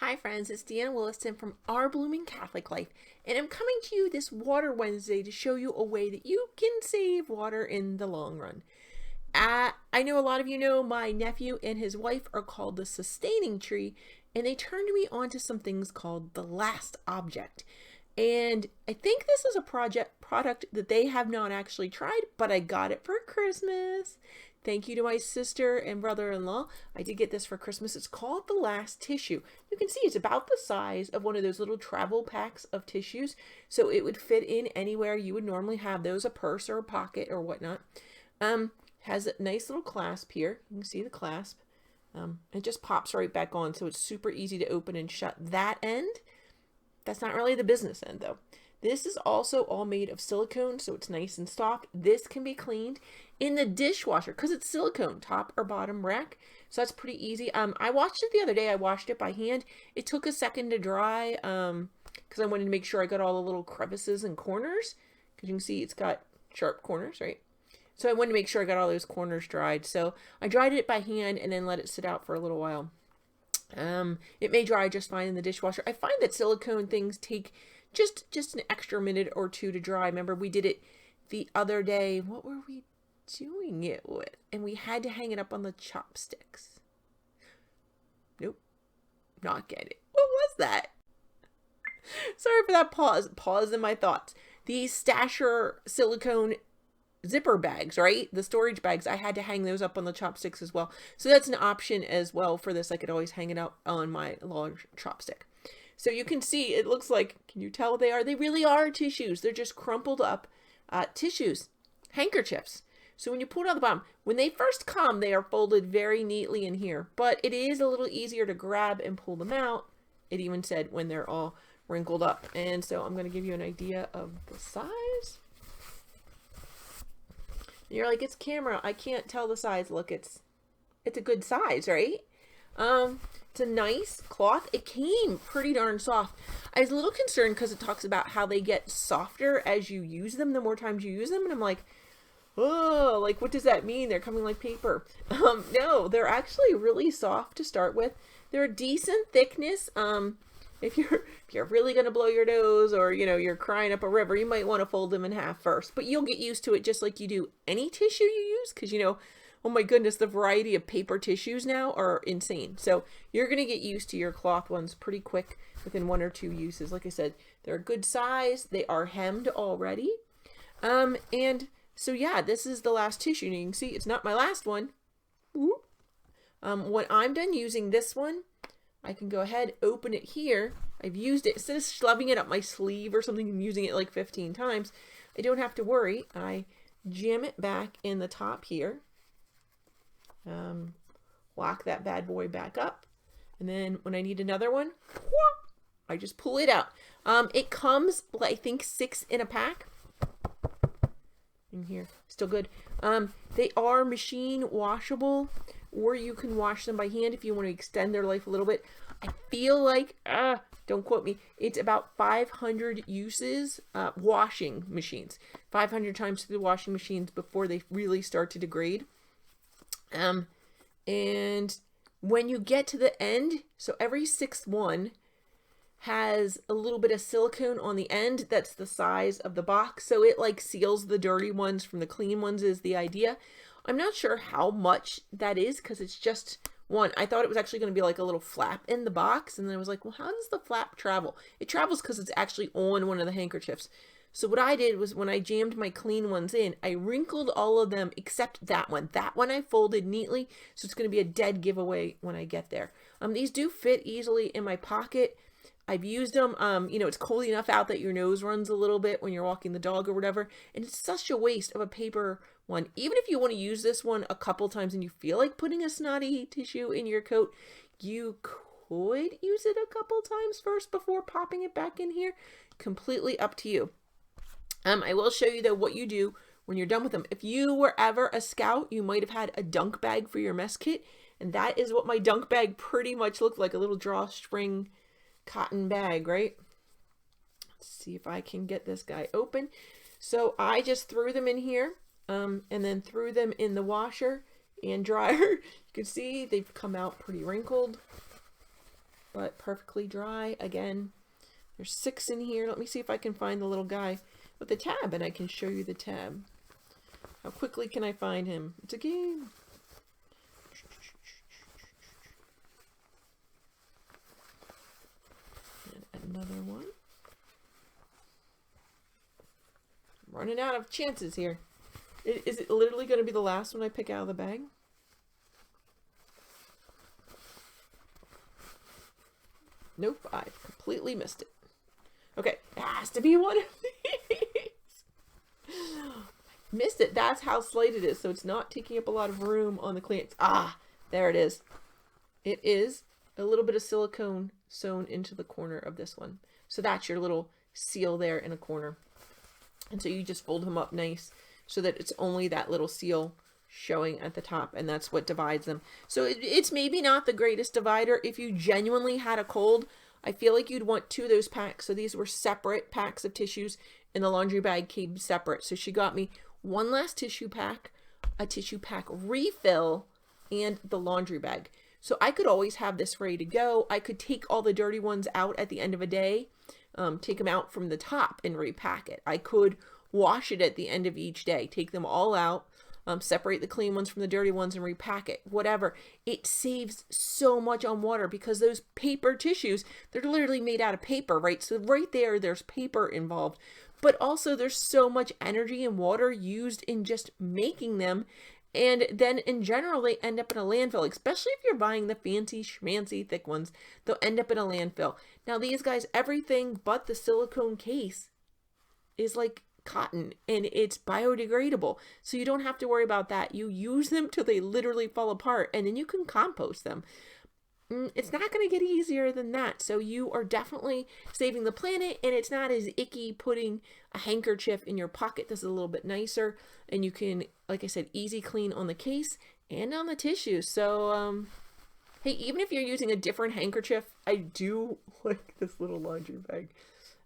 Hi friends, it's Deanna Williston from Our Blooming Catholic Life, and I'm coming to you this Water Wednesday to show you a way that you can save water in the long run. I know a lot of you know my nephew and his wife are called the Sustaining Tree, and they turned me onto some things called the Last Object. And I think this is a product that they have not actually tried, but I got it for Christmas. Thank you to my sister and brother-in-law. I did get this for Christmas. It's called the Last Tissue. You can see it's about the size of one of those little travel packs of tissues. So it would fit in anywhere you would normally have those, a purse or a pocket or whatnot. Has a nice little clasp here. You can see the clasp. It just pops right back on, so it's super easy to open and shut that end. That's not really the business end though. This is also all made of silicone, so it's nice and soft. This can be cleaned in the dishwasher because it's silicone, top or bottom rack. So that's pretty easy. I washed it the other day. I washed it by hand. It took a second to dry because I wanted to make sure I got all the little crevices and corners. Because you can see it's got sharp corners, right? So I wanted to make sure I got all those corners dried. So I dried it by hand and then let it sit out for a little while. It may dry just fine in the dishwasher. I find that silicone things take just an extra minute or two to dry. Remember, we did it the other day. What were we doing it with? And we had to hang it up on the chopsticks. Nope, not get it. What was that? Sorry for that pause in my thoughts. These Stasher silicone zipper bags, right? The storage bags, I had to hang those up on the chopsticks as well. So that's an option as well for this. I could always hang it up on my large chopstick. So you can see, it looks like, can you tell what they are? They really are tissues. They're just crumpled up tissues, handkerchiefs. So when you pull it out the bottom, when they first come, they are folded very neatly in here, but it is a little easier to grab and pull them out. It even said when they're all wrinkled up. And so I'm going to give you an idea of the size. You're like, it's camera, I can't tell the size. Look, it's a good size, right? It's a nice cloth. It came pretty darn soft. I was a little concerned because it talks about how they get softer as you use them, the more times you use them. And I'm like, oh, like, what does that mean? They're coming like paper. No, they're actually really soft to start with. They're a decent thickness. If you're really going to blow your nose or, you know, you're crying up a river, you might want to fold them in half first. But you'll get used to it just like you do any tissue you use because, you know, oh my goodness, the variety of paper tissues now are insane. So you're going to get used to your cloth ones pretty quick within 1 or 2 uses. Like I said, they're a good size. They are hemmed already. And so yeah, this is the last tissue. And you can see it's not my last one. When I'm done using this one, I can go ahead, open it here. I've used it, instead of shoving it up my sleeve or something and using it like 15 times, I don't have to worry. I jam it back in the top here. Lock that bad boy back up. And then when I need another one, I just pull it out. It comes, I think, 6 in a pack. In here, still good. They are machine washable, or you can wash them by hand if you want to extend their life a little bit. I feel like, don't quote me, it's about 500 uses, washing machines. 500 times through the washing machines before they really start to degrade. And when you get to the end, so every 6th one has a little bit of silicone on the end that's the size of the box, so it like seals the dirty ones from the clean ones is the idea. I'm not sure how much that is because it's just one. I thought it was actually going to be like a little flap in the box, and then I was like, well, how does the flap travel? It travels because it's actually on one of the handkerchiefs. So what I did was when I jammed my clean ones in, I wrinkled all of them except that one. That one I folded neatly, so it's going to be a dead giveaway when I get there. These do fit easily in my pocket. I've used them, you know, it's cold enough out that your nose runs a little bit when you're walking the dog or whatever, and it's such a waste of a paper one. Even if you want to use this one a couple times and you feel like putting a snotty tissue in your coat, you could use it a couple times first before popping it back in here. Completely up to you. I will show you though what you do when you're done with them. If you were ever a scout, you might have had a dunk bag for your mess kit, and that is what my dunk bag pretty much looked like, a little drawstring cotton bag, right? Let's see if I can get this guy open. So I just threw them in here and then threw them in the washer and dryer. You can see they've come out pretty wrinkled. but perfectly dry. Again, there's 6 in here. Let me see if I can find the little guy with the tab, and I can show you the tab. How quickly can I find him? It's a game. And another one. I'm running out of chances here. Is it literally going to be the last one I pick out of the bag? Nope, I completely missed it. Okay, it has to be one of these. Missed it. That's how slight it is, so it's not taking up a lot of room on the clearance. Ah, there it is. It is a little bit of silicone sewn into the corner of this one. So that's your little seal there in a corner. And so you just fold them up nice so that it's only that little seal showing at the top, and that's what divides them. So it's maybe not the greatest divider. If you genuinely had a cold, I feel like you'd want 2 of those packs. So these were separate packs of tissues, and the laundry bag came separate. So she got me 1 last tissue pack, a tissue pack refill, and the laundry bag. So I could always have this ready to go. I could take all the dirty ones out at the end of a day, take them out from the top and repack it. I could wash it at the end of each day, take them all out, separate the clean ones from the dirty ones and repack it, whatever. It saves so much on water because those paper tissues, they're literally made out of paper, right? So right there, there's paper involved, but also there's so much energy and water used in just making them. And then in general, they end up in a landfill, especially if you're buying the fancy schmancy thick ones, they'll end up in a landfill. Now these guys, everything but the silicone case is like cotton and it's biodegradable. So you don't have to worry about that. You use them till they literally fall apart and then you can compost them. It's not going to get easier than that. So you are definitely saving the planet, and it's not as icky putting a handkerchief in your pocket. This is a little bit nicer, and you can, like I said, easy clean on the case and on the tissue. So, hey, even if you're using a different handkerchief, I do like this little laundry bag.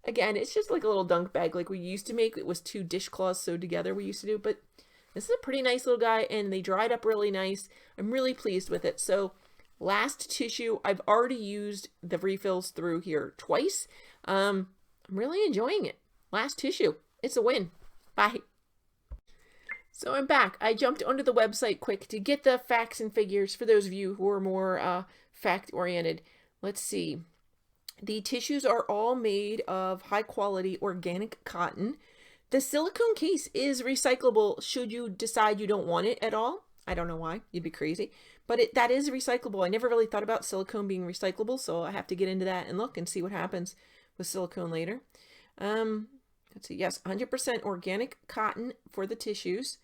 Again, it's just like a little dunk bag like we used to make. It was 2 dishcloths sewed together we used to do, but this is a pretty nice little guy, and they dried up really nice. I'm really pleased with it. So last tissue, I've already used the refills through here twice. I'm really enjoying it. Last tissue, it's a win. Bye. So I'm back. I jumped onto the website quick to get the facts and figures for those of you who are more fact-oriented. Let's see. The tissues are all made of high-quality organic cotton. The silicone case is recyclable should you decide you don't want it at all. I don't know why. You'd be crazy. But that is recyclable. I never really thought about silicone being recyclable, so I have to get into that and look and see what happens with silicone later. Let's see. Yes, 100% organic cotton for the tissues.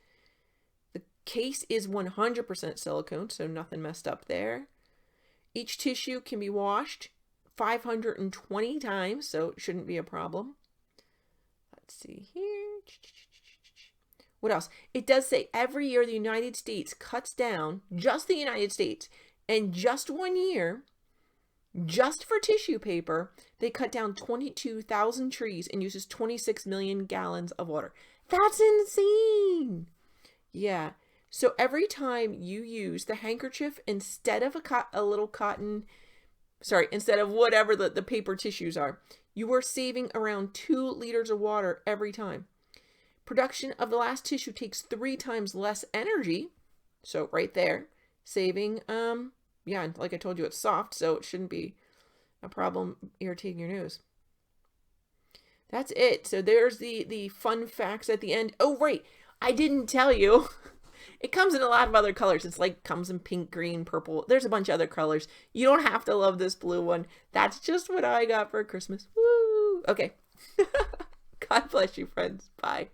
The case is 100% silicone, so nothing messed up there. Each tissue can be washed 520 times, so it shouldn't be a problem. Let's see here. What else? It does say every year the United States cuts down, just the United States, and just 1 year, just for tissue paper, they cut down 22,000 trees and uses 26 million gallons of water. That's insane. Yeah. So every time you use the handkerchief instead of a little cotton, instead of whatever the paper tissues are, you are saving around 2 liters of water every time. Production of the last tissue takes 3 times less energy. So right there, saving, yeah, like I told you, it's soft, so it shouldn't be a problem irritating your nose. That's it. So there's the fun facts at the end. Oh, right. I didn't tell you. It comes in a lot of other colors. It's like comes in pink, green, purple. There's a bunch of other colors. You don't have to love this blue one. That's just what I got for Christmas. Woo! Okay. God bless you, friends. Bye.